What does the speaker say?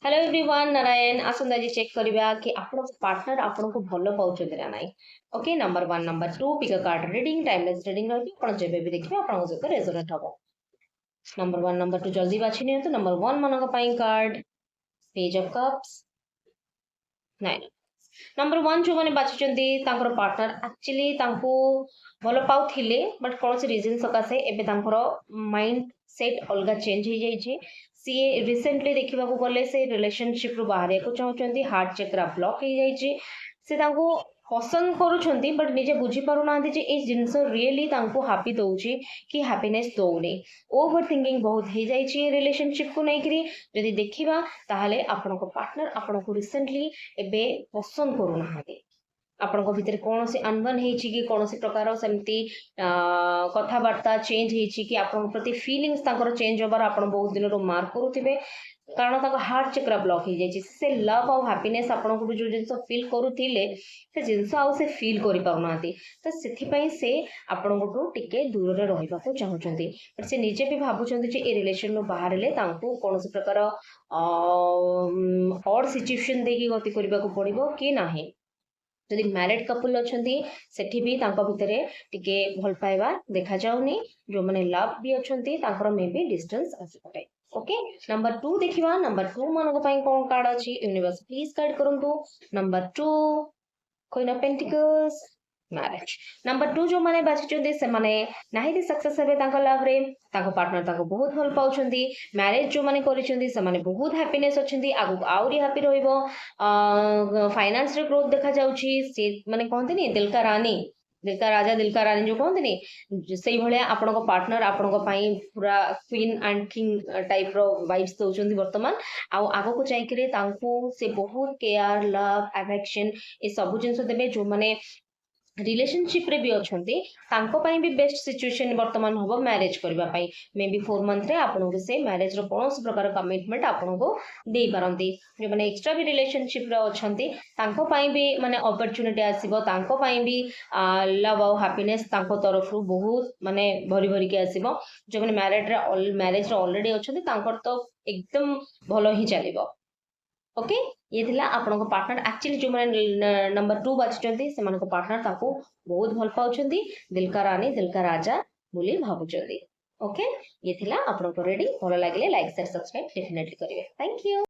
Hello everyone Narayan आसंता जी check करबा कि आपन पार्टनर आपन को भलो पाउछन ना नाही। Okay number 1 number 2 pick a card reading timeless reading रहबी आपण जेबे भी देखबे आपण सहित रेजोनेट हबो। नंबर 1 नंबर 2 जल्दी बाछि नियंतु। नंबर 1 मनक पई card page of cups 9 number 1 जो माने बाछिचंती तांकर पार्टनर एक्चुअली तांको भलो पाउथिले बट कोन से रीजन सकासे एबे तांकर माइंड सेट अलगा चेंज हो जाई छे। सी रिसेंटली देखा गले से रिलेशनशिप रु बाहर को चाहते हार्ट चक्र ब्लॉक हो जाए से पसंद करुँच बट निजे बुझी पार ना जिनस रियली हापी दौची कि हैप्पीनेस दौनी ओवर थिंकिंग बहुत हो जाए रिलेशनशिप को लेकिन जदि देखा ताहले आपण पार्टनर आपण को रिसेंटली एबे पसंद करूना आपण भितर कौन से अनबन कि कौन से प्रकार सेमती कथबार्ता चेंज हो कि आपण प्रति फीलिंग्स चेंज होबार आपण बहुत दिन मार्क करुवे कारण हार्ट चक्र ब्लॉक हो जाए से लव आउ हैप्पीनेस आपण को जो जिन फील करुले से जिनस आउ से फील कर पारना तो से आपण टिके दूर रहा चाहते बट से निजे भी भावुं ए रिलेशन बाहर कौन से प्रकार ऑड सिचुएशन देखिए गति करने को पड़ो कि नहीं जदि मैरिड कपल अच्छा सेठी भी भितर टिके भल पाइबा देखा जाऊनी जो मैंने लव भी अच्छा मे बी डिस्टेंस आसपटे। ओके नंबर 2 देखिबा नंबर 2 मानको पई कोन कार्ड अछि यूनिवर्स प्लीज गाइड करंतु। Number 2 queen of pentacles marriage number 2 जो माने बाछिचंदी से माने नाही दि सक्सेस हेबे तांको लव रे तांको पार्टनर तांको बहुत भल पाउछंदी मैरिज जो माने करिसंदी से माने बहुत हैप्पीनेस अछंदी आगु आउरी हैप्पी रहइबो फाइनेंस रे ग्रोथ देखा जाउची से माने कहंतनी दिल का रानी दिल का राजा दिल का रानी जो कहते से भाया आपण पार्टनर आपण पूरा क्वीन एंड किंग टाइप रो वाइब्स दौरान बर्तमान आग को जाकर से बहुत केयर लव अफेक्शन ये सब जिन देवे जो मैंने रिलेशनशिप रे भी अच्छे भी बेस्ट सिचुएशन बर्तमान हम मैरिज करने मे बी 4 मंथ रे आपन को से मैरिज रो कौन प्रकार कमिटमेंट आपन को दे पारंती जो मैंने एक्स्ट्रा भी रिलेशनशिप रे अच्छे भी माने अपॉर्चुनिटी आसीबो तांको पई भी लव और हैप्पीनेस तांको तरफ रु बहुत माने भरी भरी के आसीबो जो मैंने मैरिज रे ऑलरेडी अच्छे तो एकदम भलो ही चलिबो। ओके ये थिला आपन पार्टनर एक्चुअली जो मैंने नंबर 2 बाछिचंती से मानको पार्टनर ताको बहुत भल पाउछंती दिल का रानी दिल का राजा बोली भाबुचंती। ओके ये थिला आपन को रेडी भलो लागले लाइक शेयर सब्सक्राइब डेफिनेटली करिवे। Thank you.